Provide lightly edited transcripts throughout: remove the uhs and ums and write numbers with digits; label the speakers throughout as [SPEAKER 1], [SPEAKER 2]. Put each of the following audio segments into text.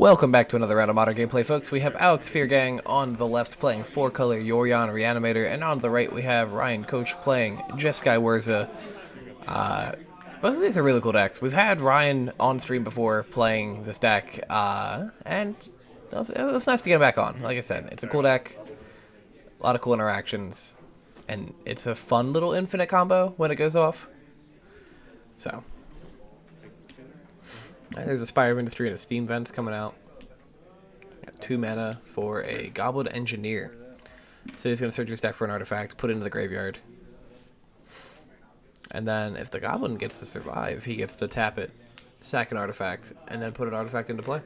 [SPEAKER 1] Welcome back to another round of Modern Gameplay, folks. We have Alex Feargang on the left playing 4-color Yorion Reanimator, and on the right we have Ryan Coach playing Jeskai. Both of these are really cool decks. We've had Ryan on stream before playing this deck, and it was nice to get him back on. Like I said, it's a cool deck, a lot of cool interactions, and it's a fun little infinite combo when it goes off. So... there's a Spire of Industry and a Steam Vents coming out. Got 2 mana for a Goblin Engineer. So he's going to search his deck for an artifact, put it into the graveyard. And then if the Goblin gets to survive, he gets to tap it, sack an artifact, and then put an artifact into play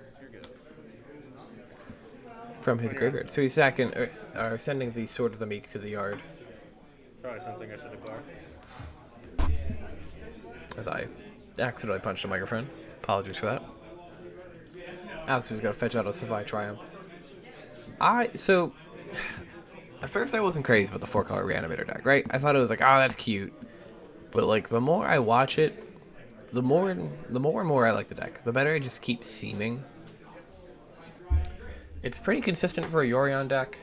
[SPEAKER 1] from his graveyard. So he's sacking, or sending the Sword of the Meek to the yard.
[SPEAKER 2] Probably something I should have guarded.
[SPEAKER 1] As I accidentally punched the microphone. Apologies for that. Alex is going to fetch out a Savai Triumph. So, at first I wasn't crazy about the 4-color Reanimator deck, right? I thought it was like, oh, that's cute. But, like, the more I watch it, the more and more I like the deck. The better it just keeps seeming. It's pretty consistent for a Yorion deck.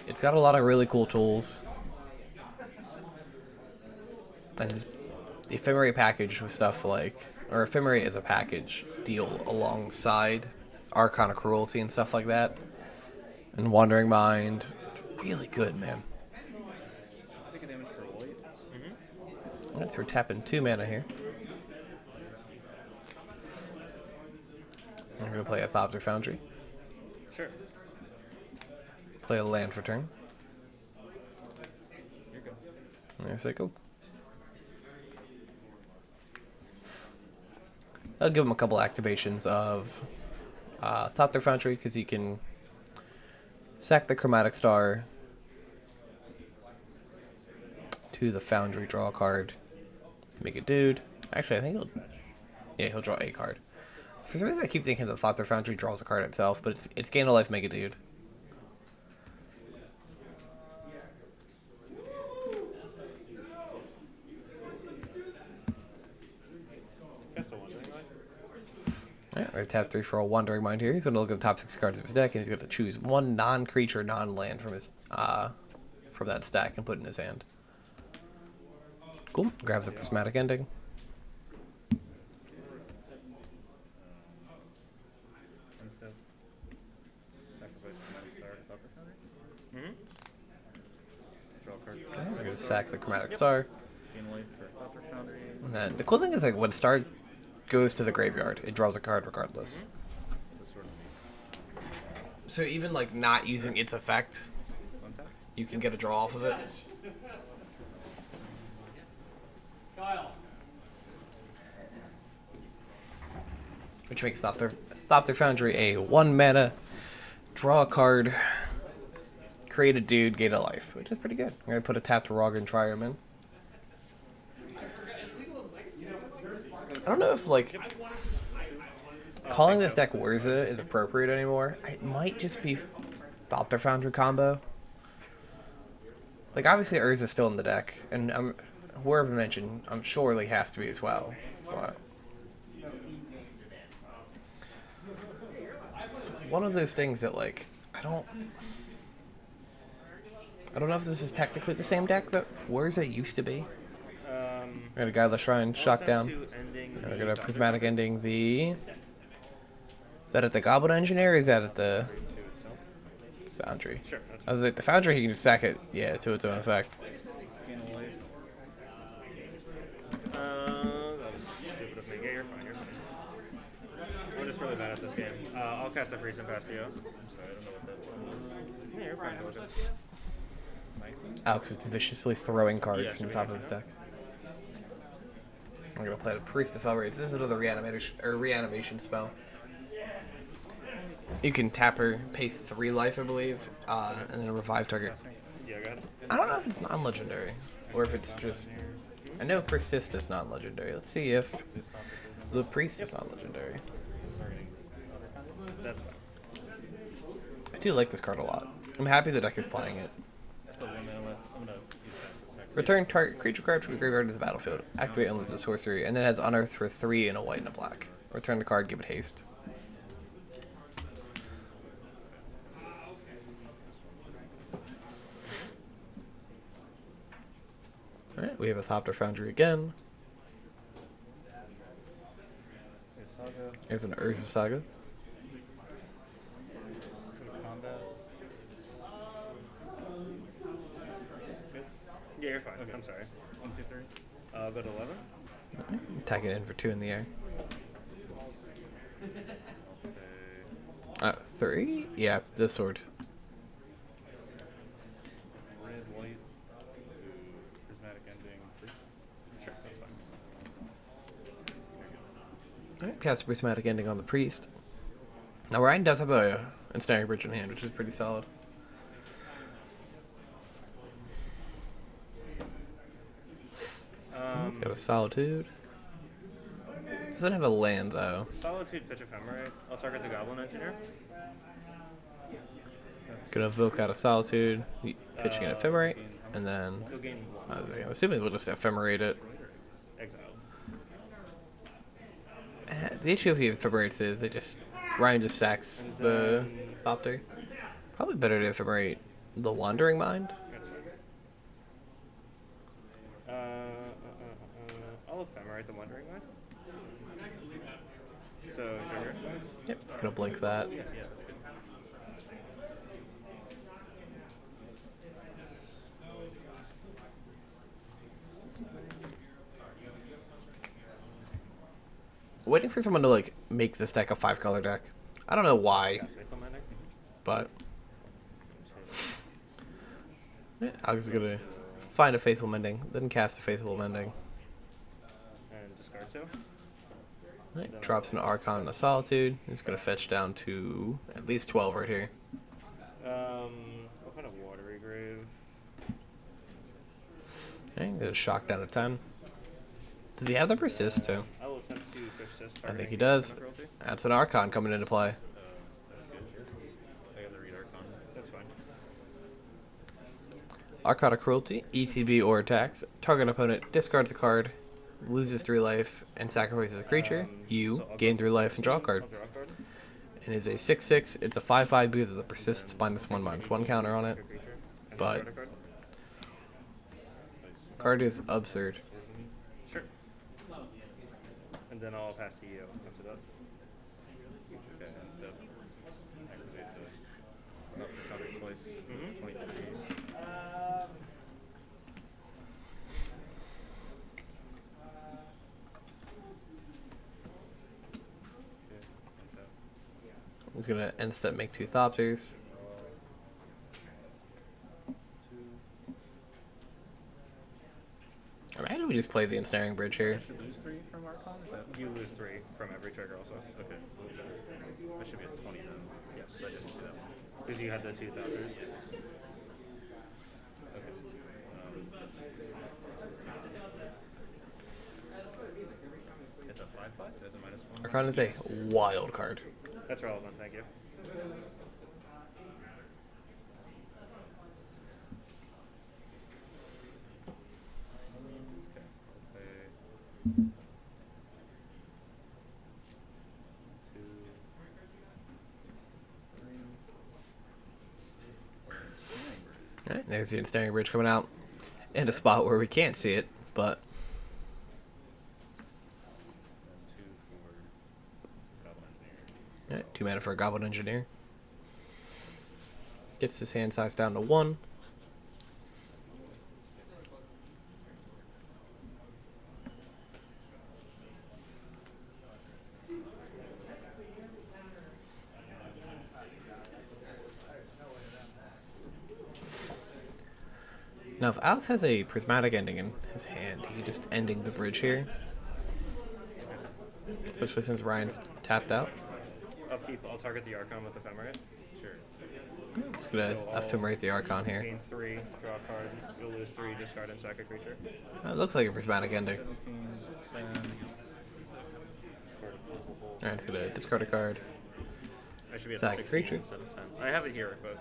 [SPEAKER 1] It's got a lot of really cool tools. And the Ephemerate package with stuff like... or Ephemerate as a package deal alongside Arcana Cruelty and stuff like that. And Wandering Mind. Really good, man.
[SPEAKER 2] Take a damage for white.
[SPEAKER 1] Alright, so we're tapping 2 mana here. I'm going to play a Thopter Foundry.
[SPEAKER 2] Sure.
[SPEAKER 1] Play a land for turn.
[SPEAKER 2] You're good.
[SPEAKER 1] There's I go. I'll give him a couple activations of Thopter Foundry, because he can sack the Chromatic Star to the Foundry, draw a card, make a dude. Actually, I think he'll draw a card. For some reason, I keep thinking that Thopter Foundry draws a card itself, but it's gain a life, make a dude. Alright, we're going to tap 3 for a Wandering Mind here. He's going to look at the top 6 cards of his deck, and he's going to choose 1 non-creature, non-land from his from that stack and put it in his hand. Cool. Grabs the Prismatic Ending. Okay, we're going to sack the Chromatic Star. And then the cool thing is, like, when Star goes to the graveyard, it draws a card regardless. So even like not using its effect, you can get a draw off of it. Which makes Thopter Foundry a 1 mana, draw a card, create a dude, gain a life, which is pretty good. I'm gonna put a tapped Rogan Triumph in. I don't know if, like, calling this deck Urza is appropriate anymore. It might just be Thopter Foundry combo. Like, obviously Urza's still in the deck, and whoever mentioned, I'm sure he has to be as well. But it's one of those things that, like, I don't know if this is technically the same deck that Urza used to be. We're gonna Guide the Shrine, Shock down. We're gonna Prismatic Ending the... Is that at the Goblin Engineer, or is that at the Foundry?
[SPEAKER 2] Sure.
[SPEAKER 1] I was like, the Foundry, he can just sack it, yeah, to its own effect.
[SPEAKER 2] That was stupid of me. Yeah, you're fine, you're fine. We're just really bad at this game. I'll cast a Freeze and pass to you. I'm sorry, I don't know what that was. Yeah, you're fine,
[SPEAKER 1] Alex is viciously throwing cards from the top of his deck. I'm gonna play the Priest of Felrates. This is another reanimation spell. You can tap her, pay 3 life, I believe, and then revive target.
[SPEAKER 2] Yeah, go ahead.
[SPEAKER 1] I don't know if it's non-legendary, or if it's just... I know Persist is non-legendary. Let's see if the Priest is non-legendary.
[SPEAKER 2] That's fine.
[SPEAKER 1] I do like this card a lot. I'm happy the deck is playing it.
[SPEAKER 2] Still 1 mana left. I'm gonna use that for a second.
[SPEAKER 1] Return target creature card from the graveyard to the battlefield. Activate and lose a sorcery, and then it has Unearth for 3 and a white and a black. Return the card, give it haste. We have a Thopter Foundry again.
[SPEAKER 2] Saga.
[SPEAKER 1] There's an Urza Saga.
[SPEAKER 2] Combat. Good. Yeah, you're fine. Okay. I'm sorry. 1, 2, 3. I'll go to 11.
[SPEAKER 1] Attacking in for 2 in the air.
[SPEAKER 2] Okay.
[SPEAKER 1] 3? Yeah, this sword.
[SPEAKER 2] Red, white, prismatic ending. Sure, that's fine.
[SPEAKER 1] Alright, cast a Prismatic Ending on the Priest. Now, Ryan does have a Ensnaring Bridge in hand, which is pretty solid. He's got a Solitude. Doesn't have a land, though.
[SPEAKER 2] Solitude, pitch Ephemerate. I'll target the Goblin Engineer.
[SPEAKER 1] Gonna evoke out of Solitude, pitching an Ephemerate, and then
[SPEAKER 2] He'll gain 1.
[SPEAKER 1] I'm assuming we'll just Ephemerate it.
[SPEAKER 2] Exile.
[SPEAKER 1] The issue with the Ephemerates is Ryan just sacks the Thopter. Probably better to Ephemerate the Wandering Mind.
[SPEAKER 2] I'll Ephemerate the Wandering Mind. So, sugar.
[SPEAKER 1] Yep, it's gonna blink that.
[SPEAKER 2] Yeah, that's good.
[SPEAKER 1] Waiting for someone to like make this deck a 5-color deck. I don't know why, but yeah, I was gonna find a Faithful Mending, then cast a Faithful Mending.
[SPEAKER 2] And discard 2.
[SPEAKER 1] Right, drops an Archon and a Solitude. He's gonna fetch down to at least 12 right here.
[SPEAKER 2] What kind of Watery Grave?
[SPEAKER 1] Okay, get a shock down to 10. Does he have the persist too?
[SPEAKER 2] I will attempt to persist.
[SPEAKER 1] I think he does. That's an Archon coming into play.
[SPEAKER 2] That's good. I gotta read Archon. That's fine.
[SPEAKER 1] Arcana Cruelty, ETB or attacks. Target opponent discards a card, loses 3 life, and sacrifices a creature. You gain 3 life and draw a card.
[SPEAKER 2] I'll draw a card.
[SPEAKER 1] It is a 6/6. It's a 5/5 because of the persists -1/-1 counter on it.
[SPEAKER 2] Creature. And
[SPEAKER 1] But
[SPEAKER 2] discard a card.
[SPEAKER 1] card is absurd.
[SPEAKER 2] Sure. And then I'll pass to you after that.
[SPEAKER 3] Okay, step. Activate the counter twice. 23.
[SPEAKER 1] He's gonna end step make 2 Thopters. Imagine we just play the Ensnaring Bridge here.
[SPEAKER 3] I should lose 3 from Archon? Is that...
[SPEAKER 2] You lose 3 from every trigger also.
[SPEAKER 3] Okay. I should be at 20 then.
[SPEAKER 2] Yes.
[SPEAKER 3] But I didn't do that one.
[SPEAKER 2] Because you had the 2 Thopters.
[SPEAKER 3] Okay. It's a 5/5? It has a -1?
[SPEAKER 1] Archon is a wild card.
[SPEAKER 2] That's relevant, thank you.
[SPEAKER 1] Alright, there's the Ensnaring Bridge coming out. In a spot where we can't see it, but
[SPEAKER 3] 2 for Goblin Engineer.
[SPEAKER 1] alright, 2 mana for a Goblin Engineer. Gets his hand size down to 1. Now, if Alex has a Prismatic Ending in his hand, he just ending the bridge here. Especially since Ryan's tapped out.
[SPEAKER 2] Upkeep, I'll target the Archon with Ephemerate.
[SPEAKER 3] Sure.
[SPEAKER 1] It's gonna Ephemerate the Archon here.
[SPEAKER 2] Gain 3, draw a card, you'll lose 3, discard and sack a creature.
[SPEAKER 1] It looks like a Prismatic Ending.
[SPEAKER 3] 17 plans.
[SPEAKER 1] Alright, it's gonna discard a card.
[SPEAKER 2] I should be at
[SPEAKER 1] Sack a
[SPEAKER 2] 16
[SPEAKER 1] creature.
[SPEAKER 2] instead of 10. I have it here, but...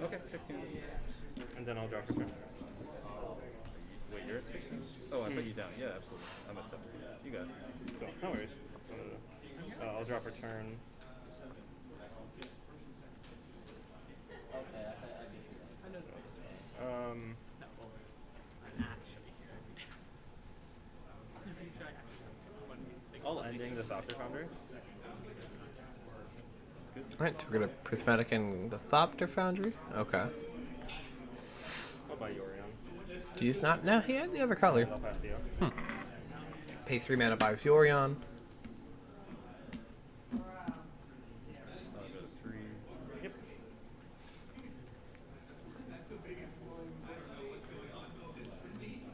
[SPEAKER 3] Okay, 16.
[SPEAKER 2] And then I'll draw for turn.
[SPEAKER 3] Wait, you're at 16? Oh, I put you down. Yeah, absolutely. I'm at 17. You got it.
[SPEAKER 2] Cool. No worries. I'll draw for turn. Thopter Foundry.
[SPEAKER 1] Alright, so we're gonna Prismatic and the Thopter Foundry. Okay.
[SPEAKER 2] I'll buy Yorion.
[SPEAKER 1] Do you just not? No, he had the other color.
[SPEAKER 2] And I'll pass to you.
[SPEAKER 1] Pays 3 mana, buys Yorion.
[SPEAKER 3] So I'll go to 3.
[SPEAKER 2] Yep.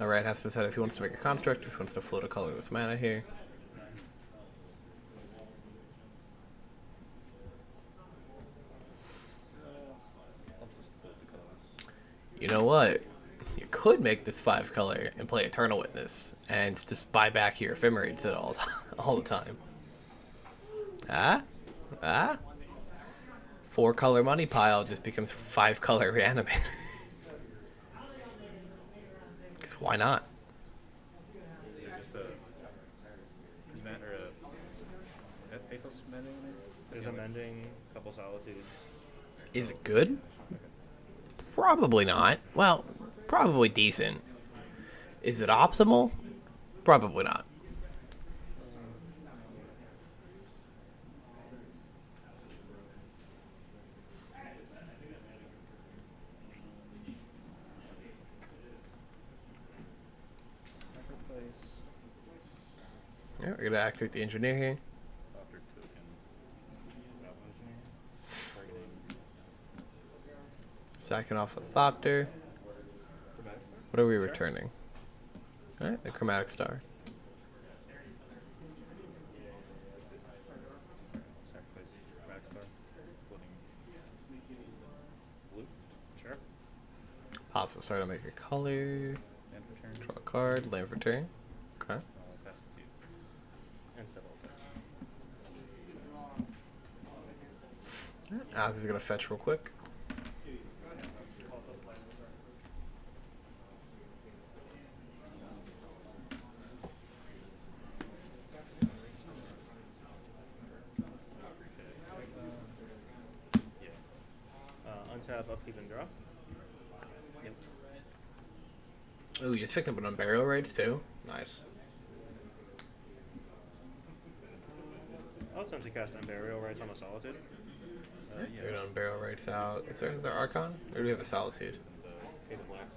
[SPEAKER 1] Alright, has to decide if he wants to make a construct, if he wants to float a colorless mana here.
[SPEAKER 3] I'll just fold the colors.
[SPEAKER 1] You know what? You could make this 5 color and play Eternal Witness and just buy back your ephemerides at all the time. Ah? 4 color money pile just becomes 5 color Reanimator. Because why not?
[SPEAKER 3] Is it just a man or a pathos mending?
[SPEAKER 2] There's a mending, couple solitudes.
[SPEAKER 1] Is it good? Probably not. Well, probably decent. Is it optimal? Probably not.
[SPEAKER 3] Sacrifice.
[SPEAKER 1] Yeah, we're gonna activate the engineer here.
[SPEAKER 3] Thopter token. Targeting.
[SPEAKER 1] Sacking off a Thopter.
[SPEAKER 3] Chromatic Star?
[SPEAKER 1] What are we returning? Alright, the Chromatic Star.
[SPEAKER 3] Sacrifice Chromatic Star. Floating. Blue.
[SPEAKER 2] Sure.
[SPEAKER 1] Pops will start to make a color.
[SPEAKER 3] And return.
[SPEAKER 1] Draw a card. Land for turn. Okay.
[SPEAKER 3] I'll pass it to you.
[SPEAKER 2] And several attacks.
[SPEAKER 1] Alex is gonna fetch real quick.
[SPEAKER 2] Untap, upkeep, and draw. Yep.
[SPEAKER 1] Ooh, you just picked up an Unburial Raids too? Nice.
[SPEAKER 2] I'll attempt to cast Unburial Rights on a Solitude.
[SPEAKER 1] You're gonna Unburial Raids out. Is there another Archon? Or do we have a Solitude?
[SPEAKER 2] Pay the black.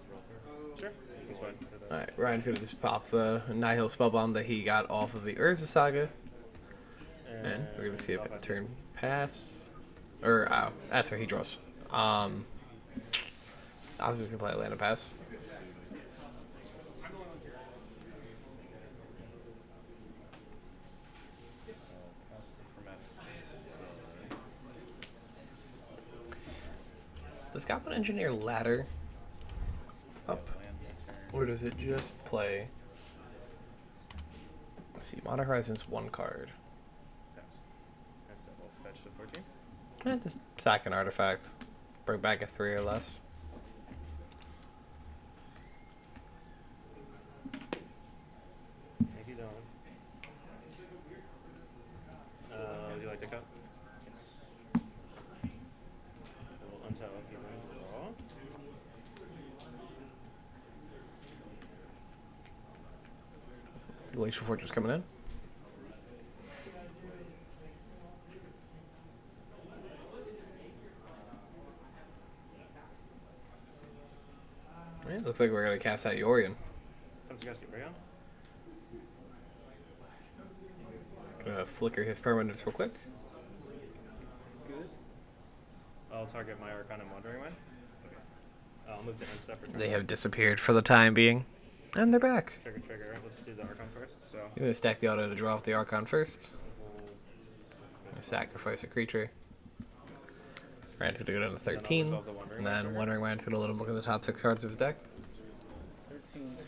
[SPEAKER 2] Sure. That's fine.
[SPEAKER 1] Alright, Ryan's gonna just pop the Nihil Spellbomb that he got off of the Urza Saga. And we're gonna see if
[SPEAKER 2] I'll
[SPEAKER 1] it
[SPEAKER 2] pass
[SPEAKER 1] turn pass. Or, that's where he draws. I was just gonna play Atlanta Pass.
[SPEAKER 3] I'll pass the Chromatic Star.
[SPEAKER 1] Does Goblin Engineer ladder up?
[SPEAKER 3] Land return.
[SPEAKER 1] Or does it just play? Let's see, Modern Horizons 1 card.
[SPEAKER 2] Pass. And so we'll fetch to 14.
[SPEAKER 1] Just sack an artifact. Bring back a 3 or less.
[SPEAKER 2] Thank you, Don. Would you like to cut? We'll untap, upkeep, and draw.
[SPEAKER 1] Glacial Fortress coming in. Yeah, looks like we're gonna cast out Yorion.
[SPEAKER 2] Come to cast Yorion.
[SPEAKER 1] Gonna flicker his permanents real quick.
[SPEAKER 2] Good. I'll target my Arcana and Wandering Mind. Okay. I'll move the end step for turn.
[SPEAKER 1] They have disappeared for the time being. And they're back.
[SPEAKER 2] Trigger. Let's do the Archon first. So,
[SPEAKER 1] You're gonna stack the auto to draw off the Archon first. Sacrifice a creature. Ryan's gonna go down to 13.
[SPEAKER 2] resolve the Wandering
[SPEAKER 1] And
[SPEAKER 2] Mind
[SPEAKER 1] then
[SPEAKER 2] trigger.
[SPEAKER 1] Wandering Mind's gonna let him look at the top 6 cards of his deck.
[SPEAKER 3] 13 to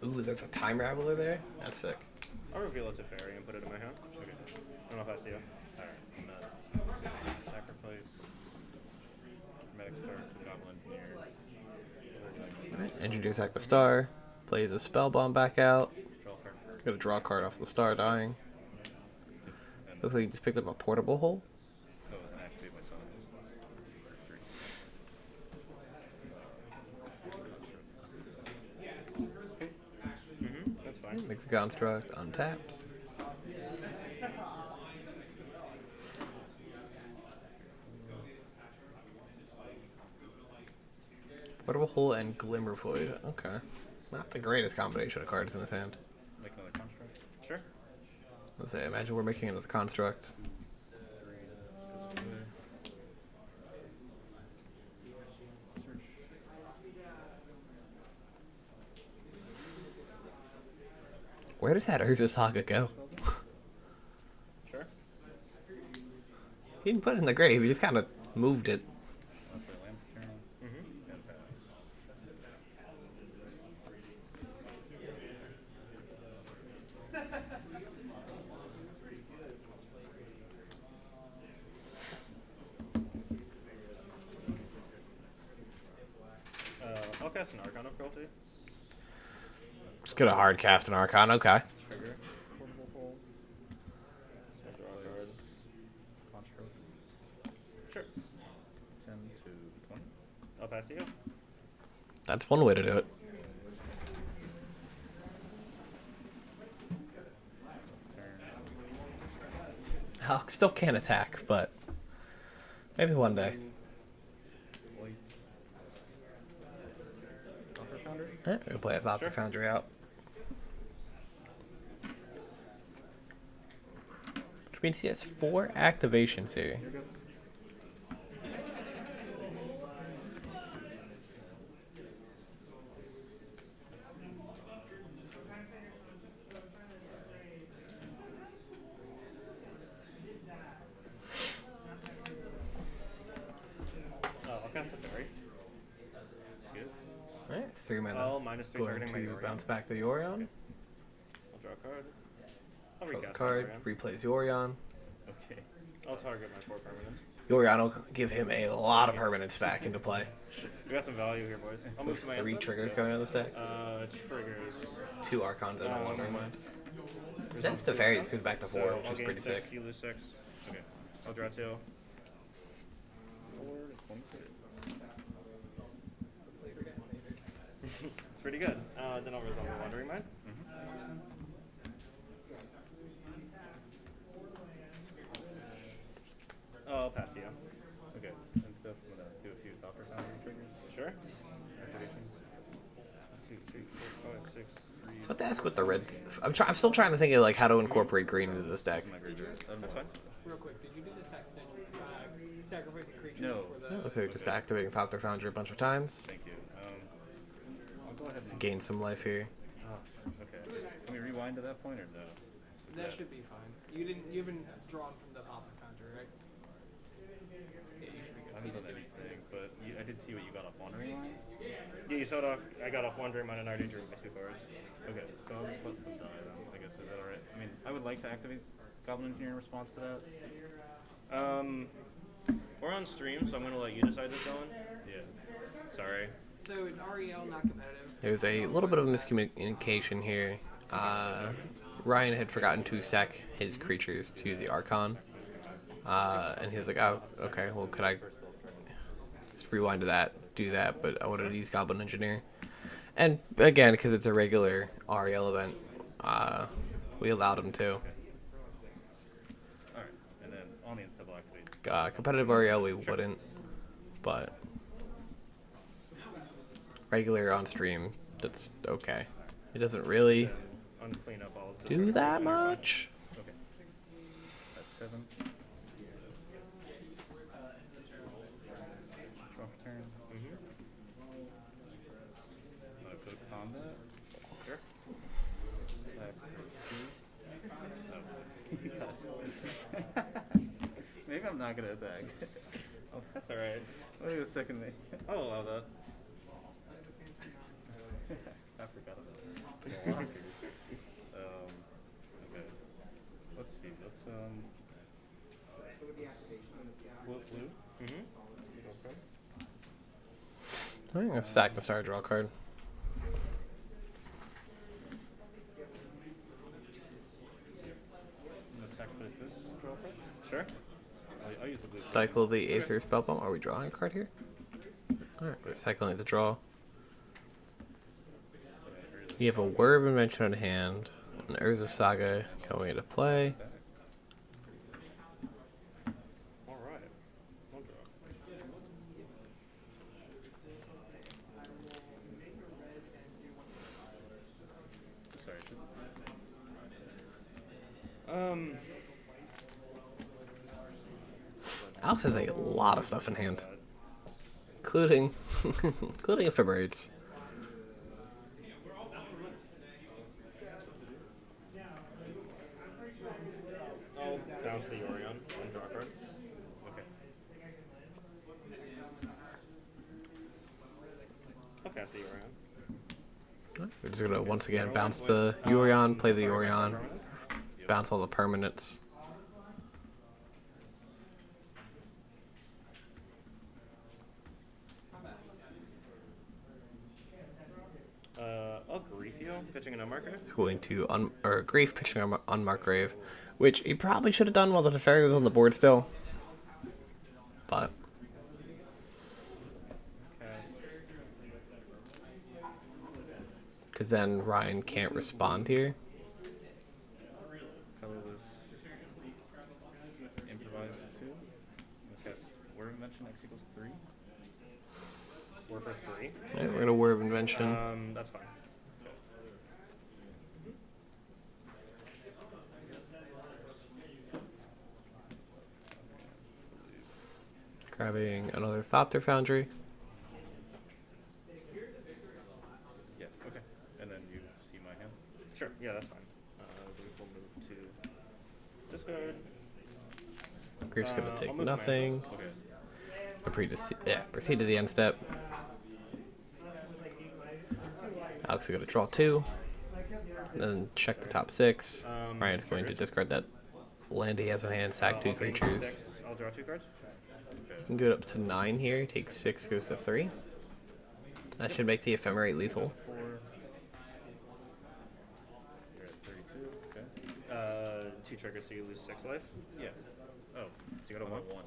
[SPEAKER 3] 17.
[SPEAKER 1] Ooh, there's a Time Raveler there? That's sick.
[SPEAKER 2] I'll reveal it to Fairy and put it in my hand. Okay. I don't know if I see you.
[SPEAKER 3] Alright, I'm not. Sacrifice. Chromatic Star to the Goblin Engineer.
[SPEAKER 1] Alright, Engineer sack the star. Play the Spellbomb back out.
[SPEAKER 3] Draw a card.
[SPEAKER 1] Gonna draw a card off the star dying.
[SPEAKER 3] And
[SPEAKER 1] Looks like you just picked up a portable hole.
[SPEAKER 3] and activate my summon. For 3.
[SPEAKER 2] That's fine.
[SPEAKER 1] Makes the construct, untaps. Portable Hole and Glimmer Void. Okay. Not the greatest combination of cards in this hand.
[SPEAKER 3] Make another construct. Sure.
[SPEAKER 1] Let's say, imagine we're making another construct. Where did that Urza Saga go?
[SPEAKER 2] Sure.
[SPEAKER 1] He didn't put it in the grave, he just kind of moved it.
[SPEAKER 2] I'll cast an Archon of Cruelty.
[SPEAKER 1] Just gonna hard cast an Archon, okay.
[SPEAKER 2] Trigger. Portable Hole. So draw a card.
[SPEAKER 3] Construct.
[SPEAKER 2] Sure.
[SPEAKER 3] 10 to 20.
[SPEAKER 2] I'll pass to you.
[SPEAKER 1] That's one way to do it.
[SPEAKER 3] Turn.
[SPEAKER 1] I still can't attack, but maybe one day.
[SPEAKER 3] White. Thopter Foundry.
[SPEAKER 1] We'll play a Thopter
[SPEAKER 2] Sure.
[SPEAKER 1] Foundry out. Which means he has 4 activations here.
[SPEAKER 3] You're good.
[SPEAKER 2] I'll cast a Fairy. Good.
[SPEAKER 1] Alright, 3 mana.
[SPEAKER 2] I'll minus 3
[SPEAKER 1] Going
[SPEAKER 2] targeting my
[SPEAKER 1] to
[SPEAKER 2] Yorion.
[SPEAKER 1] bounce back the Yorion.
[SPEAKER 2] I'll draw a card. I'll
[SPEAKER 1] Draws a
[SPEAKER 2] recast
[SPEAKER 1] card,
[SPEAKER 2] my Yorion.
[SPEAKER 1] replays Yorion.
[SPEAKER 2] Okay. I'll target my 4 permanents.
[SPEAKER 1] Yorion will give him a lot of permanents back into play.
[SPEAKER 2] We got some value here, boys. I'll move
[SPEAKER 1] With
[SPEAKER 2] to my
[SPEAKER 1] 3
[SPEAKER 2] end step.
[SPEAKER 1] triggers going on this deck.
[SPEAKER 2] Triggers.
[SPEAKER 1] 2 Archons and a Wandering Mind.
[SPEAKER 2] There's
[SPEAKER 1] Then
[SPEAKER 2] also
[SPEAKER 1] it's the
[SPEAKER 2] 2
[SPEAKER 1] Fairies,
[SPEAKER 2] Archons.
[SPEAKER 1] goes back to 4,
[SPEAKER 2] So
[SPEAKER 1] which
[SPEAKER 2] I'll
[SPEAKER 1] is
[SPEAKER 2] gain
[SPEAKER 1] pretty
[SPEAKER 2] 6,
[SPEAKER 1] sick.
[SPEAKER 2] You lose 6. Okay. I'll draw 2.
[SPEAKER 3] 4 to 26.
[SPEAKER 2] It's pretty good. Then I'll resolve the Wandering Mind. I'll pass to you.
[SPEAKER 3] Okay. And stuff. I'm gonna do a few Thopter Foundry triggers.
[SPEAKER 2] Sure.
[SPEAKER 3] Activations. 2, 3, 4, 5, 6, 3.
[SPEAKER 1] So what to ask with the reds? I'm still trying to think of like how to incorporate green into this deck.
[SPEAKER 3] My graveyard.
[SPEAKER 2] That's fine.
[SPEAKER 4] Real quick, did you do the sacrificing creatures
[SPEAKER 2] No.
[SPEAKER 4] for the...
[SPEAKER 1] It looks like we're just activating Thopter Foundry a bunch of times.
[SPEAKER 3] Thank you. I'll go ahead and
[SPEAKER 1] Gain some life here.
[SPEAKER 3] Oh, okay. Can we rewind to that point or no?
[SPEAKER 4] That should be fine. You haven't drawn from the Thopter Foundry, right? Yeah, you should be
[SPEAKER 3] I
[SPEAKER 4] good.
[SPEAKER 3] haven't done anything, but I did see what you got off Wandering Line.
[SPEAKER 2] Yeah, you saw it off. I got off Wandering Mind and I already drew my 2 cards.
[SPEAKER 3] Okay, so I'll just let them die then. I guess, is that alright? I mean, I would like to activate Goblin Engineer in response to that.
[SPEAKER 2] We're on stream, so I'm gonna let you decide this going.
[SPEAKER 3] Yeah.
[SPEAKER 2] Sorry.
[SPEAKER 4] So it's REL, not competitive.
[SPEAKER 1] There's a little bit of miscommunication here. Ryan had forgotten to sack his creatures to the Archon. And he was like, oh, okay, well, could I just rewind to that, do that, but I wanted to use Goblin Engineer. And again, because it's a regular REL event, we allowed him to.
[SPEAKER 3] Alright, and then on the insta will activate.
[SPEAKER 1] Competitive REL, we wouldn't, but regular on stream, that's okay. It doesn't really
[SPEAKER 2] Unclean up all of this.
[SPEAKER 1] do that much.
[SPEAKER 3] Okay. That's 7. Draw for turn. I'm gonna go to combat.
[SPEAKER 2] Sure.
[SPEAKER 3] Attack 3. Oh. Maybe I'm not gonna attack. Oh,
[SPEAKER 2] That's alright.
[SPEAKER 3] wait a second.
[SPEAKER 2] I'll allow that.
[SPEAKER 3] I forgot about that. Okay. Let's see. Let's blue.
[SPEAKER 2] Mm-hmm.
[SPEAKER 1] I'm gonna sack the Star Draw card.
[SPEAKER 3] I'm gonna sacrifice this draw card.
[SPEAKER 2] Sure.
[SPEAKER 3] I'll use the blue.
[SPEAKER 1] Cycle the Aether Spellbomb. Are we drawing a card here? Alright, we're cycling the draw. You have a Word of Invention on hand. And Urza Saga coming into play.
[SPEAKER 2] All right. One draw.
[SPEAKER 3] Sorry.
[SPEAKER 1] Alex has a lot of stuff in hand, including including ephemerates.
[SPEAKER 2] I'll bounce the Yorion and draw a card.
[SPEAKER 3] Okay.
[SPEAKER 2] I'll cast the Yorion.
[SPEAKER 1] We're just gonna once again bounce the Yorion, play the Yorion, bounce all the permanents.
[SPEAKER 2] I'll grief you, pitching an unmarker.
[SPEAKER 1] He's going to Grief pitching on Unmarked Grave, which he probably should have done while the Teferi was on the board still. But because then Ryan can't respond here.
[SPEAKER 3] Colorless. Improvise 2. Cast Word Invention X equals 3.
[SPEAKER 2] We're for 3.
[SPEAKER 1] Yeah, we're gonna Word of Invention.
[SPEAKER 2] That's fine.
[SPEAKER 1] Grabbing another Thopter Foundry.
[SPEAKER 3] Yeah, okay. And then you see my hand.
[SPEAKER 2] Sure. Yeah, that's fine. We'll move to discard.
[SPEAKER 1] Grief's gonna
[SPEAKER 2] I'll
[SPEAKER 1] take
[SPEAKER 2] move
[SPEAKER 1] nothing.
[SPEAKER 3] Okay.
[SPEAKER 1] Proceed to the end step. Alex is gonna draw 2. Then check the top 6. Ryan's going to discard that land he has in hand, sack 2 creatures.
[SPEAKER 2] I'll draw 2 cards.
[SPEAKER 1] You can go up to 9 here. Takes 6, goes to 3. That should make the Ephemerate lethal.
[SPEAKER 3] 4. You're at 32. Okay.
[SPEAKER 2] 2 triggers, so you lose 6 life.
[SPEAKER 3] Yeah. Oh, so you got a 1? 1,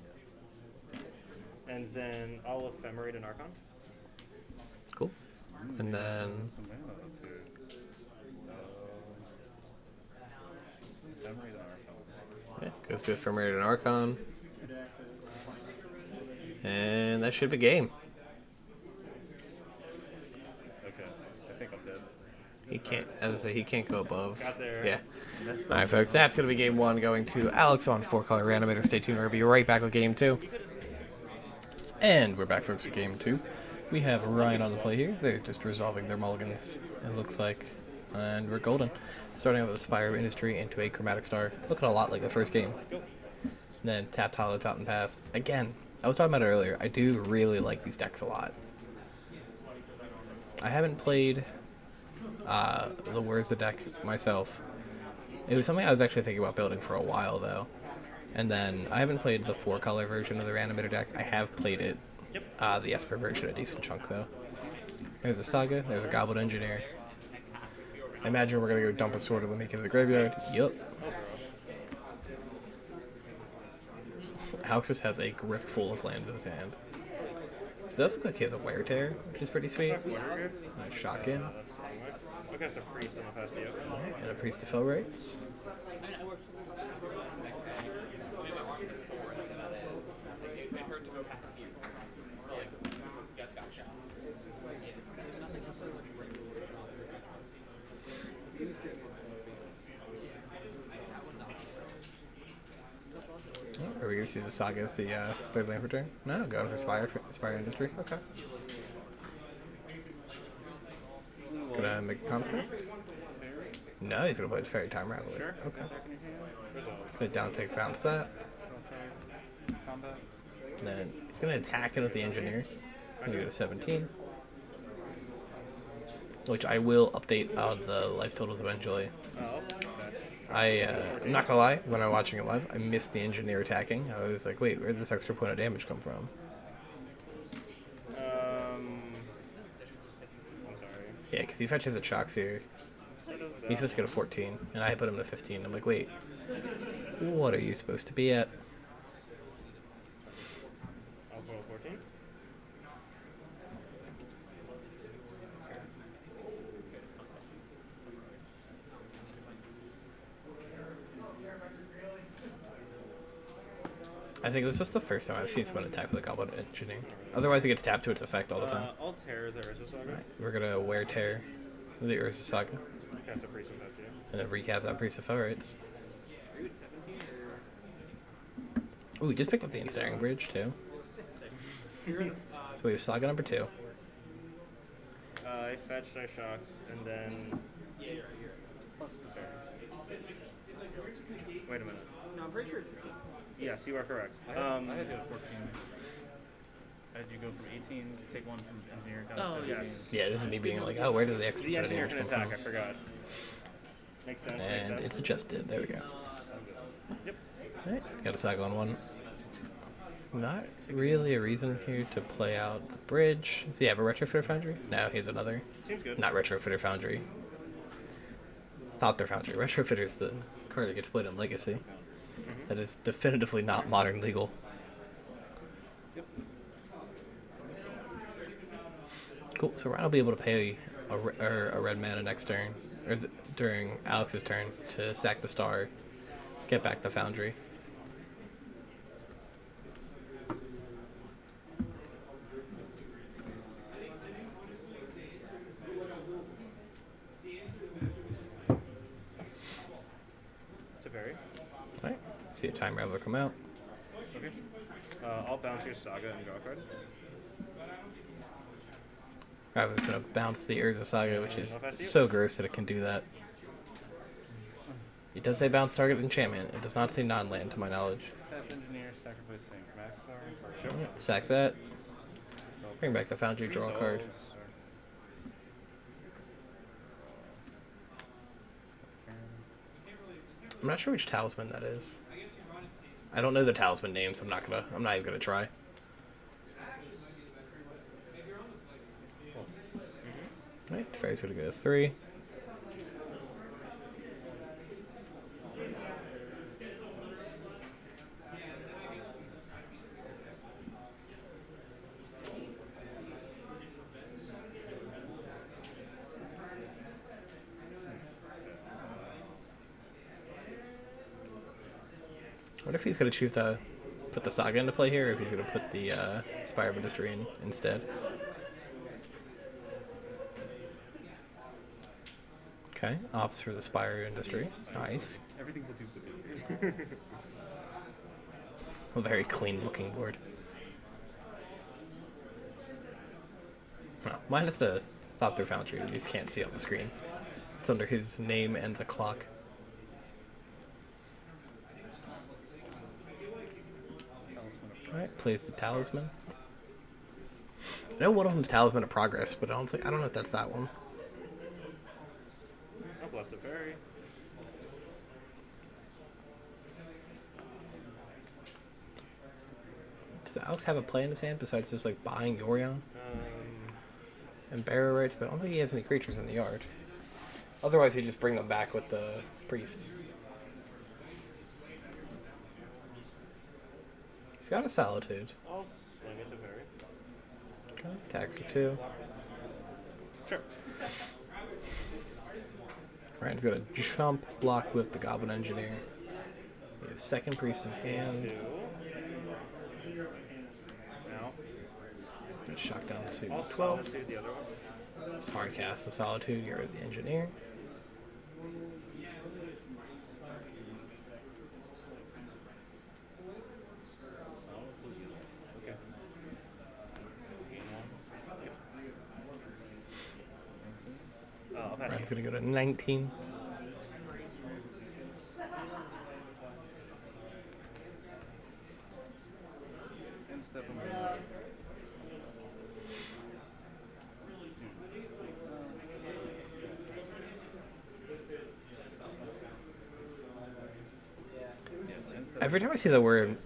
[SPEAKER 3] yeah.
[SPEAKER 2] And then I'll ephemerate an Archon.
[SPEAKER 1] Cool. And then
[SPEAKER 3] Some mana. Okay. Ephemerate and Archon.
[SPEAKER 1] yeah, goes to Ephemerate and Archon. And that should be game.
[SPEAKER 3] Okay. I think I'm dead.
[SPEAKER 1] He can't, as I say, he can't go above.
[SPEAKER 2] Got there.
[SPEAKER 1] Yeah. Alright, folks, that's going to be game 1 going to Alex on 4-color Reanimator. Stay tuned, we're going to be right back with game 2. And we're back, folks, with game 2. We have Ryan on the play here. They're just resolving their mulligans, it looks like. And we're golden. Starting out with a Spire of Industry into a Chromatic Star. Looking a lot like the first game. And then tap, hollow, top, and passed. Again, I was talking about it earlier. I do really like these decks a lot. I haven't played the Where's the deck myself. It was something I was actually thinking about building for a while, though. And then I haven't played the 4-color version of the Reanimator deck. I have played it, the Esper version, a decent chunk, though. There's a Saga. There's a Goblin Engineer. I imagine we're going to go dump a Sword of the Meek in the graveyard. Yup. Alex just has a grip full of lands in his hand. It does look like he has a Wear Tear, which is pretty sweet. And a Shotgun.
[SPEAKER 2] I'll cast a priest and I'll pass to you.
[SPEAKER 1] And a Priest of Felrates. Are we going to see the Saga as the third land for turn? No, going for Spire Industry. Okay. Gonna make a construct? No, he's gonna play Fairy Time Raveler.
[SPEAKER 2] Sure.
[SPEAKER 1] Okay.
[SPEAKER 2] Resolve.
[SPEAKER 1] Gonna down take bounce that.
[SPEAKER 3] Combat.
[SPEAKER 1] And then he's gonna attack it with the Engineer. Gonna go to 17. Which I will update on the life totals eventually. I'm not gonna lie, when I'm watching it live, I missed the Engineer attacking. I was like, wait, where did this extra point of damage come from?
[SPEAKER 2] I'm sorry.
[SPEAKER 1] Yeah, because he fetches at shocks here. He's supposed to get a 14, and I put him to 15. I'm like, wait, what are you supposed to be at?
[SPEAKER 2] I'll roll 14.
[SPEAKER 1] I think it was just the first time I've seen someone attack with a Goblin Engineering. Otherwise, it gets tapped to its effect all the time.
[SPEAKER 2] I'll tear the Urza Saga.
[SPEAKER 1] Right, we're gonna wear tear the Urza Saga
[SPEAKER 2] Cast a Priest and Bestia.
[SPEAKER 1] and then recast that Priest of Fellrites.
[SPEAKER 4] Are you at 17 or?
[SPEAKER 1] Ooh, we just picked up the Ensnaring Bridge too.
[SPEAKER 4] You're in,
[SPEAKER 1] So we have Saga number 2.
[SPEAKER 2] I fetched, I shocked, and then.
[SPEAKER 4] yeah, you're right here. Plus the fair.
[SPEAKER 2] Wait a minute.
[SPEAKER 4] No, I'm pretty sure it's 15.
[SPEAKER 2] Yes, you are correct.
[SPEAKER 3] I had you at 14. I had you go from 18, take one from engineer down to
[SPEAKER 2] Oh,
[SPEAKER 3] 17.
[SPEAKER 2] yes.
[SPEAKER 1] Yeah, this is me being like, oh, where did the extra
[SPEAKER 2] The engineer
[SPEAKER 1] damage
[SPEAKER 2] can
[SPEAKER 1] come
[SPEAKER 2] attack,
[SPEAKER 1] from?
[SPEAKER 2] I forgot. Makes sense, makes
[SPEAKER 1] And
[SPEAKER 2] sense.
[SPEAKER 1] it's adjusted. There we go.
[SPEAKER 2] Yep.
[SPEAKER 1] Alright, got a Saga on 1. Not really a reason here to play out the bridge. Does he have a Retrofitter Foundry? No, he has another.
[SPEAKER 2] Seems good.
[SPEAKER 1] Not Retrofitter Foundry. Thopter Foundry. Retrofitter is the card that gets played in Legacy. That is definitively not modern legal.
[SPEAKER 3] Yep.
[SPEAKER 1] Cool. So Ryan will be able to pay a red mana next turn, or during Alex's turn, to sack the star, get back the Foundry.
[SPEAKER 2] To parry.
[SPEAKER 1] Alright. See a Time Raveler come out.
[SPEAKER 2] Okay. I'll bounce your Saga and draw a card.
[SPEAKER 1] Raveler's gonna bounce the Urza Saga, which is
[SPEAKER 2] Well, that's you.
[SPEAKER 1] so gross that it can do that. It does say bounce target enchantment. It does not say non-land, to my knowledge.
[SPEAKER 3] Tap engineer, sacrificing Maxstar.
[SPEAKER 2] Sure.
[SPEAKER 1] Alright, sack that. Bring back the Foundry, draw a card. I'm not sure which talisman that is. I don't know the talisman names. I'm not even gonna try. Alright, Fairy's gonna go to 3. What if he's gonna choose to put the Saga into play here, or if he's gonna put the Spire of Industry in instead? Okay, opts for the Spire Industry. Nice.
[SPEAKER 3] Everything's a duplicate.
[SPEAKER 1] A very clean looking board. Well, minus the Thopter Foundry, you just can't see on the screen. It's under his name and the clock. Alright, plays the Talisman. I know one of them's Talisman of Progress, but I don't know if that's that one.
[SPEAKER 2] I'll bless the fairy.
[SPEAKER 1] Does Alex have a play in his hand besides just like buying Yorion
[SPEAKER 2] Um,
[SPEAKER 1] and Barrow Rights? But I don't think he has any creatures in the yard. Otherwise, he'd just bring them back with the priest. He's got a Solitude.
[SPEAKER 2] I'll swing it to fairy.
[SPEAKER 1] Okay, attack for 2.
[SPEAKER 2] Sure.
[SPEAKER 1] Ryan's got a jump block with the Goblin Engineer. We have second priest in hand.
[SPEAKER 2] 2. Now.
[SPEAKER 1] Let's shock down to
[SPEAKER 2] I'll
[SPEAKER 1] 12.
[SPEAKER 2] solitude the other one.
[SPEAKER 1] It's hard cast the Solitude, get rid of the Engineer.
[SPEAKER 2] Okay. I'll pass
[SPEAKER 1] Ryan's
[SPEAKER 2] you.
[SPEAKER 1] gonna go to 19.
[SPEAKER 3] And step him
[SPEAKER 1] Every time I see the word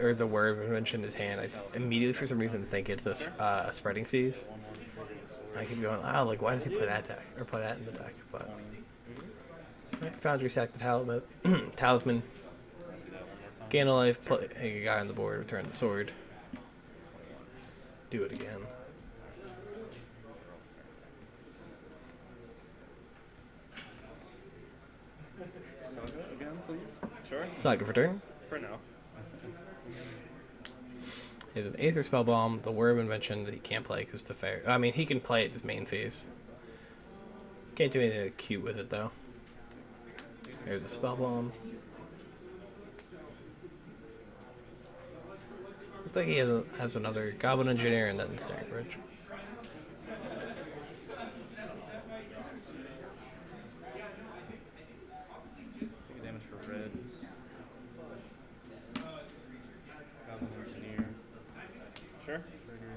[SPEAKER 1] mentioned in his hand, I just immediately, for some reason, think it's a Spreading Seas. I keep going, oh, like, why does he play that deck? Or play that in the deck? But right, Foundry sack the Talisman. Gain a life, play a guy on the board, return the sword. Do it again.
[SPEAKER 3] Saga again, please.
[SPEAKER 2] Sure.
[SPEAKER 1] Saga for turn.
[SPEAKER 2] For now.
[SPEAKER 1] He has an Aether Spell Bomb, the Word mentioned that he can't play because it's a fair. I mean, he can play it his main phase. Can't do anything cute with it though. There's a Spell Bomb. Looks like he has another Goblin Engineer and then Staring Bridge.
[SPEAKER 3] Take damage for red. Goblin Engineer.
[SPEAKER 2] Sure.
[SPEAKER 3] Trigger.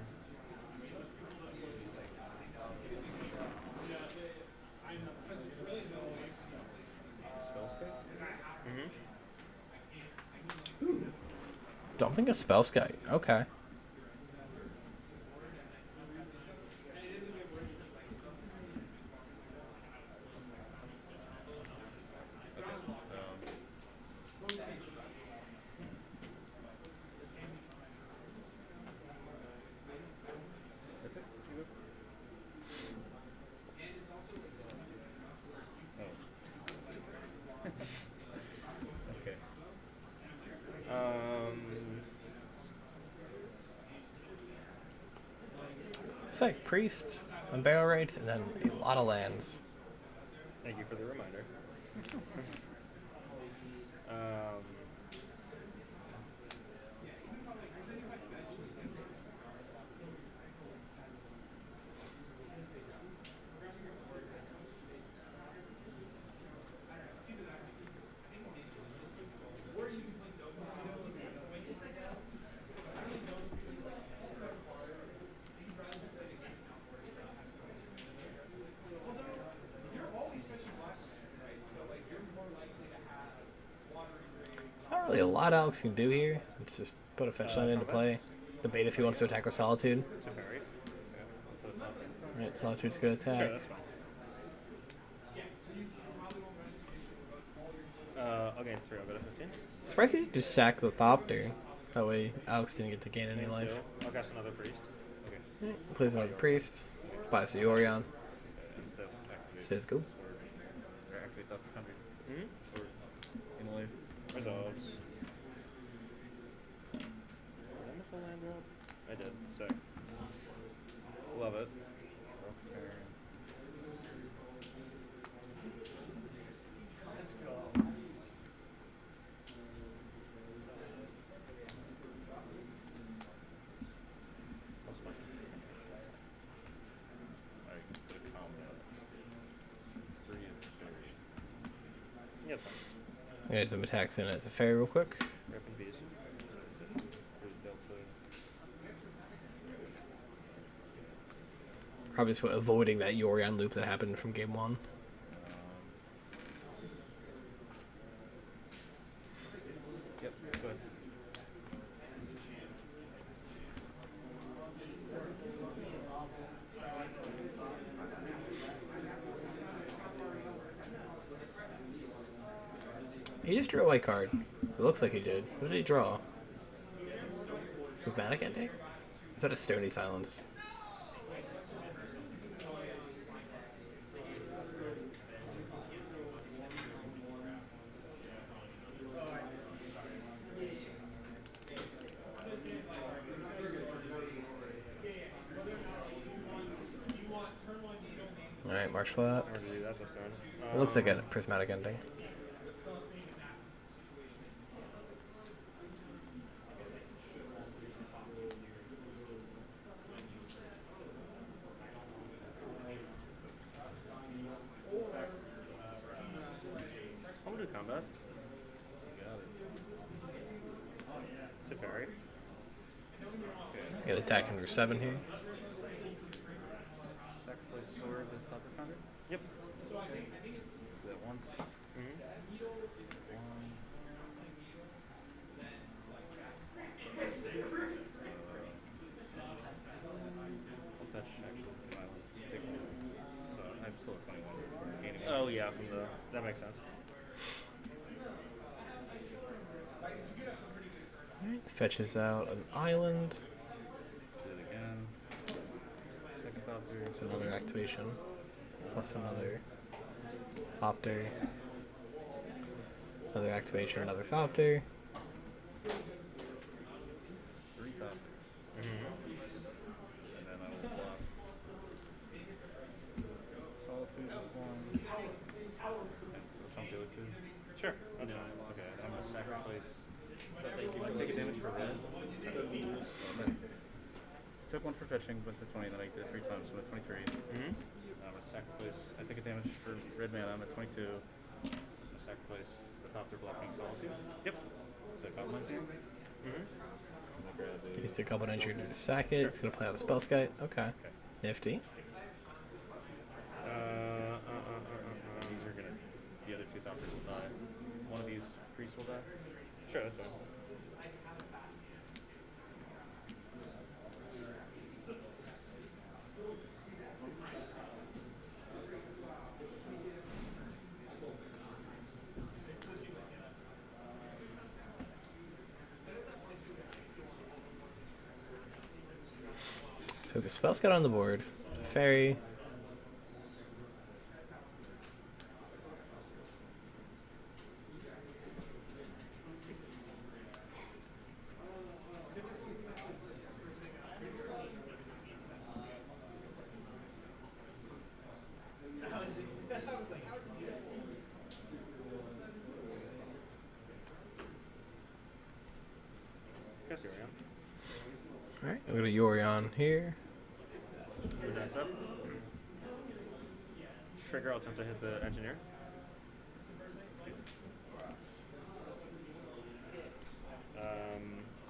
[SPEAKER 3] Spellscape?
[SPEAKER 2] Mm-hmm.
[SPEAKER 1] Dumping a Spellskite. Okay.
[SPEAKER 3] That's it? You go? Oh. Okay.
[SPEAKER 1] It's like Priest and Barrel Rates and then a lot of lands.
[SPEAKER 2] Thank you for the reminder.
[SPEAKER 1] There's not really a lot Alex can do here. Let's just put a fetch land into play. Debate if he wants to attack with Solitude.
[SPEAKER 2] Teferi.
[SPEAKER 1] Right, Solitude's good attack.
[SPEAKER 2] Sure, that's fine. I'll gain 3, I'll go to 15.
[SPEAKER 1] Surprised he didn't just sack the Thopter. That way Alex didn't get to gain any life.
[SPEAKER 2] I'll cast another priest. Okay.
[SPEAKER 1] Plays another Priest. Buys a Yorion.
[SPEAKER 3] Instead of activate
[SPEAKER 1] Says go.
[SPEAKER 3] or activate Thopter Foundry.
[SPEAKER 2] Mm-hmm.
[SPEAKER 3] Or in life.
[SPEAKER 2] Resolves. Did I miss a land drop? I did. Sick. Love it. Yeah, it's fine.
[SPEAKER 1] I'm gonna get some attacks in at the Fairy real quick.
[SPEAKER 2] Rip and beast.
[SPEAKER 1] Probably just avoiding that Yorion loop that happened from game 1.
[SPEAKER 3] Yep, go ahead.
[SPEAKER 1] He just drew a white card. It looks like he did. What did he draw? Prismatic Ending? Is that a Stony Silence? Alright, March Flats. It looks like a Prismatic Ending.
[SPEAKER 2] I'm gonna do combat. Teferi.
[SPEAKER 1] Get attack under 7 here.
[SPEAKER 3] Sacrifice sword and Thopter Foundry?
[SPEAKER 2] Yep.
[SPEAKER 3] Do that once. I'll touch actually. Take one. So I'm still at 21. Gaining one.
[SPEAKER 2] Oh yeah, from the that makes sense.
[SPEAKER 1] Fetches out an island.
[SPEAKER 3] Do it again. Second Thopter.
[SPEAKER 1] There's another activation. Plus another Thopter. Another activation, another Thopter.
[SPEAKER 3] 3 Thopters. took one for fetching, went to 20, then I did it 3 times, so I'm at 23.
[SPEAKER 2] Mm-hmm.
[SPEAKER 3] I'm gonna sacrifice. I take a damage for red mana. I'm at 22. I'm gonna sacrifice the Thopter blocking Solitude.
[SPEAKER 2] Yep.
[SPEAKER 3] So I got one here.
[SPEAKER 2] Mm-hmm.
[SPEAKER 3] I'm gonna grab a.
[SPEAKER 1] Used a couple of entry to sack it. It's gonna play out the spell skite. Okay.
[SPEAKER 3] Okay.
[SPEAKER 1] Nifty.
[SPEAKER 3] These are gonna. The other 2 Thopters will die. One of these priests will die.
[SPEAKER 2] Sure, that's fine.
[SPEAKER 1] So the spell skite on the board. Fairy.
[SPEAKER 2] Yes, Yorion.
[SPEAKER 1] Alright, we got a Yorion here.
[SPEAKER 2] Move dice up. Trigger, I'll attempt to hit the engineer.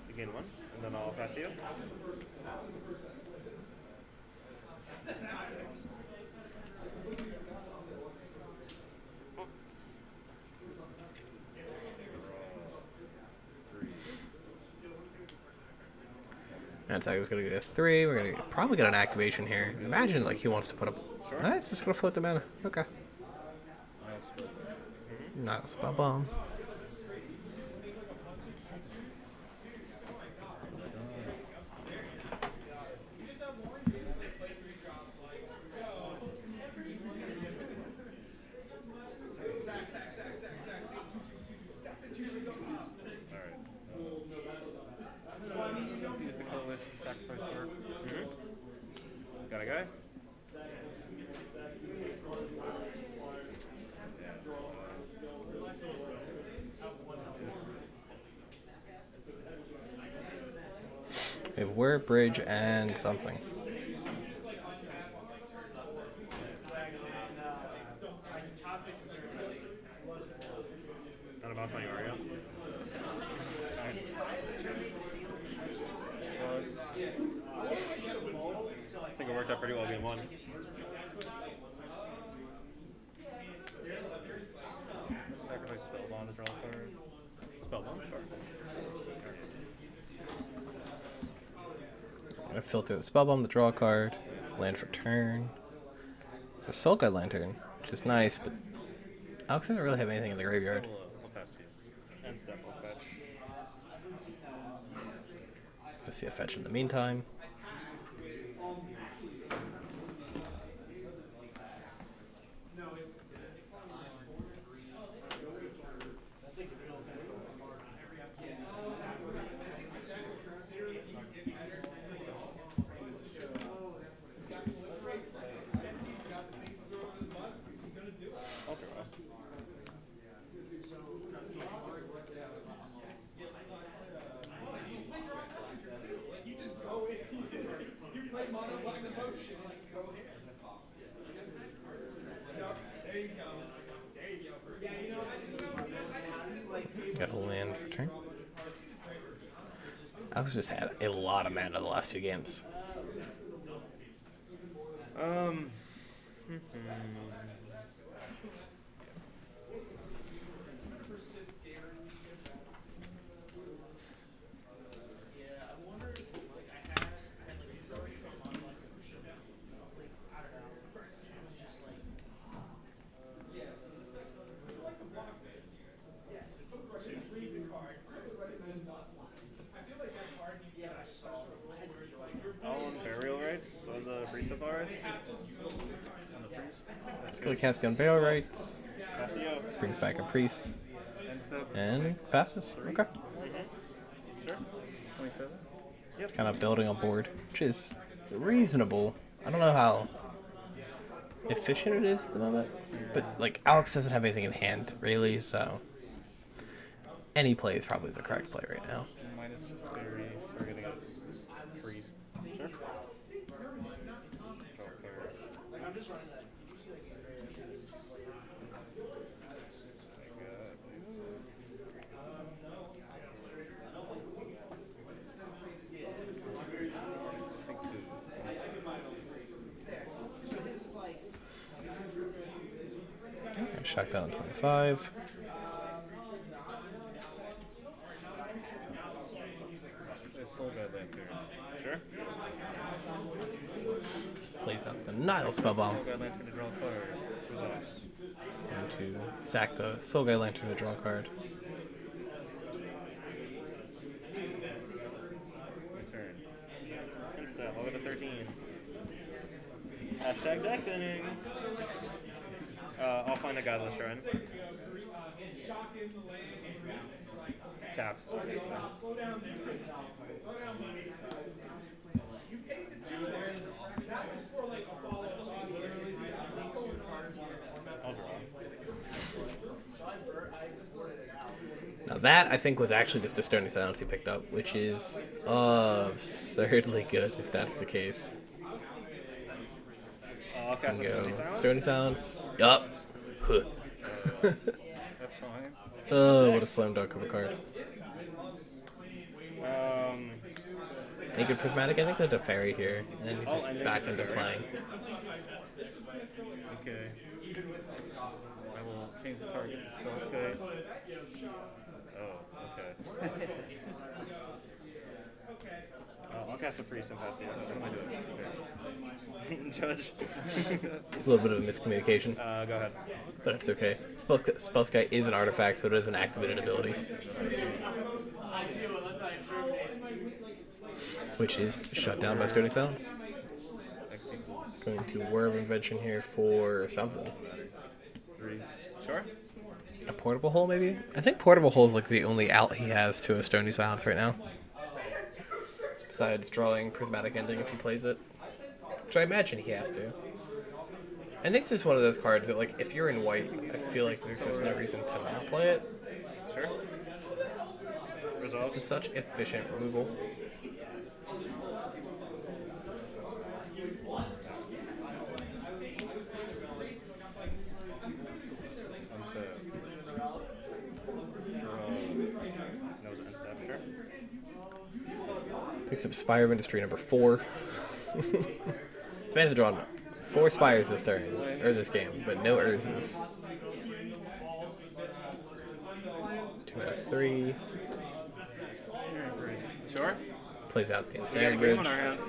[SPEAKER 2] Again 1, and then I'll pass to you.
[SPEAKER 1] That's how he's gonna get a 3. We're gonna probably get an activation here. Imagine like he wants to put up.
[SPEAKER 2] Sure.
[SPEAKER 1] Nice, just gonna float the mana. Okay.
[SPEAKER 3] I'll split that.
[SPEAKER 1] Not a spell bomb.
[SPEAKER 3] Use the colorless sacrifice card.
[SPEAKER 2] Mm-hmm. Got a guy.
[SPEAKER 1] We have Word, Bridge, and something.
[SPEAKER 2] Not about my Yorion. I think it worked out pretty well game 1.
[SPEAKER 3] Sacrifice Spellbomb to draw a card.
[SPEAKER 2] Spellbomb, sure.
[SPEAKER 1] I'm gonna filter the spell bomb to draw a card. Land for turn. It's a Sulkai Lantern, which is nice, but Alex doesn't really have anything in the graveyard.
[SPEAKER 3] We'll pass to you.
[SPEAKER 2] End step, I'll fetch.
[SPEAKER 1] Let's see a fetch in the meantime. Got a land for turn. Alex just had a lot of mana the last 2 games.
[SPEAKER 2] On burial rights on the priest of ours.
[SPEAKER 1] Let's go to Caspian Burial Rights.
[SPEAKER 2] Pass to you.
[SPEAKER 1] Brings back a priest.
[SPEAKER 3] End step.
[SPEAKER 1] And passes. Okay.
[SPEAKER 2] Sure.
[SPEAKER 3] 27.
[SPEAKER 2] Yep.
[SPEAKER 1] Kind of building a board, which is reasonable. I don't know how efficient it is at the moment, but like Alex doesn't have anything in hand really, so any play is probably the correct play right now.
[SPEAKER 3] Minus fairy. We're gonna get priest.
[SPEAKER 2] Sure.
[SPEAKER 1] Shack down on 25.
[SPEAKER 3] It's Soul Guide Lantern.
[SPEAKER 2] Sure.
[SPEAKER 1] Plays out the Nile Spellbomb.
[SPEAKER 3] Soul Guide Lantern to draw a card. Results.
[SPEAKER 1] And to sack the Soul Guide Lantern to draw a card.
[SPEAKER 3] My turn.
[SPEAKER 2] End step. I'll go to 13. Hashtag deck thinning. I'll find a Godless Shrine. Tapped. I'll draw.
[SPEAKER 1] Now that, I think, was actually just a Stony Silence he picked up, which is absurdly good if that's the case.
[SPEAKER 2] I'll cast
[SPEAKER 1] Can
[SPEAKER 2] a
[SPEAKER 1] go
[SPEAKER 2] Stony Silence.
[SPEAKER 1] Stony Silence. Yup. Huh.
[SPEAKER 3] That's fine.
[SPEAKER 1] Oh, what a slam dunk of a card. Naked Prismatic, I think there's a fairy here, and he's just back into playing.
[SPEAKER 3] Okay. I will change the target to Jeskai. Oh, okay.
[SPEAKER 2] I'll cast a Priest and pass you. What am I doing? Okay. Judge.
[SPEAKER 1] A little bit of a miscommunication,
[SPEAKER 2] Go ahead.
[SPEAKER 1] but it's okay. Spellsky is an artifact, so it is an activated ability. Which is shut down by Stony Silence. Going to War of Invention here for something.
[SPEAKER 3] 3.
[SPEAKER 2] Sure.
[SPEAKER 1] A Portable Hole, maybe? I think Portable Hole is like the only out he has to a Stony Silence right now. Besides drawing Prismatic Ending if he plays it. Which I imagine he has to. And Nyx is one of those cards that, like, if you're in white, I feel like there's just no reason to not play it.
[SPEAKER 2] Sure. Resolve.
[SPEAKER 1] It's just such efficient removal. Picks up Spire of Industry number 4. This man's drawn 4 Spires this turn, or this game, but no Urzes. 2 out of 3.
[SPEAKER 2] Sure.
[SPEAKER 1] Plays out the
[SPEAKER 2] We got a
[SPEAKER 1] Ensnared
[SPEAKER 2] game on
[SPEAKER 1] Bridge.
[SPEAKER 2] our hands.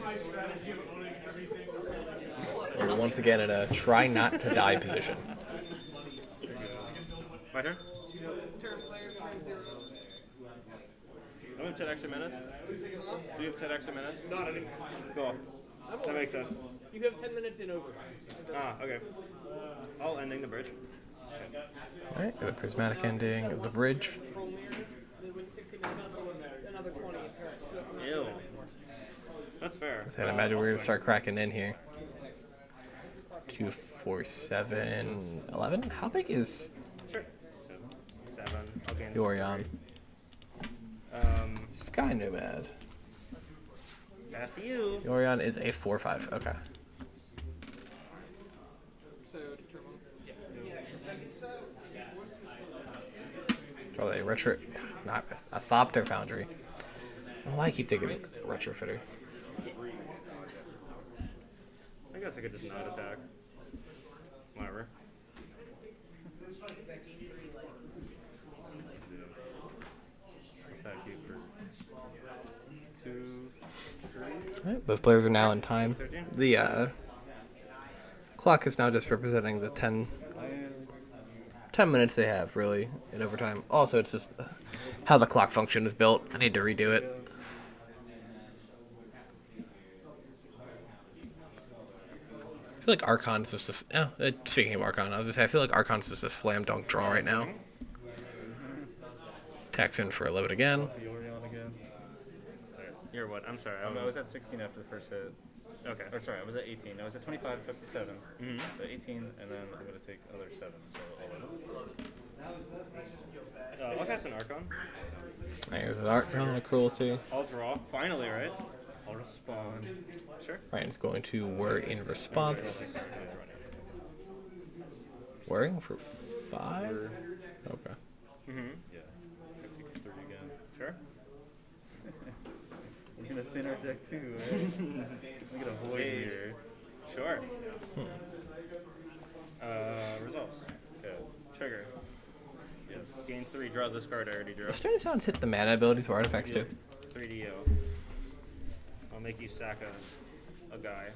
[SPEAKER 1] We're once again in a try not to die position.
[SPEAKER 2] My turn.
[SPEAKER 4] Turn players turn 0.
[SPEAKER 2] Do we have 10 extra minutes? Do you have 10 extra minutes? Not anymore. Cool. That makes sense.
[SPEAKER 4] You have 10 minutes in overtime.
[SPEAKER 2] Okay. I'll ending the bridge.
[SPEAKER 1] Alright, got a Prismatic Ending of the Bridge.
[SPEAKER 4] Control mirror with 60 minutes, another 20 in turn.
[SPEAKER 2] Ew. That's fair.
[SPEAKER 1] So I'd imagine we're going to start cracking in here. 2, 4, 7, 11? How big is
[SPEAKER 2] Sure. 7. Okay.
[SPEAKER 1] Yorion? Sky Nomad.
[SPEAKER 2] Pass to you.
[SPEAKER 1] Yorion is a 4/5. Okay.
[SPEAKER 4] So, turn 1.
[SPEAKER 1] Probably a retro, not a Thopter Foundry. I don't know why I keep thinking Retrofitter.
[SPEAKER 2] I guess I could just not attack. Whatever.
[SPEAKER 3] Attack you for 2, 3.
[SPEAKER 1] Alright, both players are now in time. The clock is now just representing the 10 minutes they have, really, in overtime. Also, it's just how the clock function is built. I need to redo it. I feel like Archon's just a... speaking of Archon, I was just saying, I feel like Archon's just a slam dunk draw right now. Tax in for 11 again.
[SPEAKER 3] Yorion again.
[SPEAKER 2] You're what? I'm sorry.
[SPEAKER 3] I was at 16 after the first hit.
[SPEAKER 2] Okay.
[SPEAKER 3] Or sorry, I was at 18. I was at 25, took the 7.
[SPEAKER 2] Mhm.
[SPEAKER 3] So 18, and then I'm going to take another 7. So 11.
[SPEAKER 2] I'll cast an Archon.
[SPEAKER 1] There's the Archon of Cruelty.
[SPEAKER 2] I'll draw. Finally, right? I'll respond. Sure.
[SPEAKER 1] Ryan's going to Whir in response. Whirring for 5? Okay.
[SPEAKER 2] Mm-hmm.
[SPEAKER 3] Yeah. Execute 30 again.
[SPEAKER 2] Sure.
[SPEAKER 3] We're going to thin our deck too, right? We get a void here.
[SPEAKER 2] Sure. Results.
[SPEAKER 3] Okay.
[SPEAKER 2] Trigger. Yes. Gain 3, draw this card I already drew.
[SPEAKER 1] The Stone Sounds hit the mana abilities or artifacts too.
[SPEAKER 2] 3DO. I'll make you sack a guy.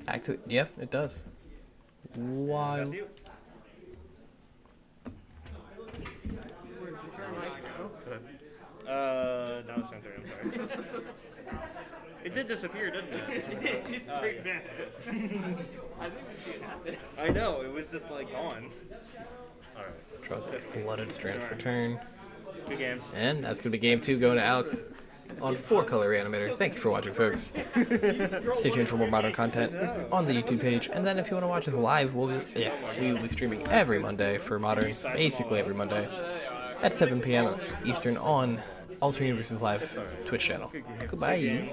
[SPEAKER 1] Activate. Yeah, it does. Why?
[SPEAKER 2] That's you. Now it's time to I'm sorry. It did disappear, didn't it?
[SPEAKER 4] It's straight back. I think we see it happen.
[SPEAKER 2] I know, it was just like gone. Alright.
[SPEAKER 1] Draws a flooded strand for turn.
[SPEAKER 2] Good games.
[SPEAKER 1] And that's going to be game 2 going to Alex on 4-color Reanimator. Thank you for watching, folks. Stay tuned for more modern content on the YouTube page. And then if you want to watch us live, we will be streaming every Monday for modern, basically every Monday, at 7 p.m. Eastern on AlternateUniversesLive Twitch channel. Goodbye.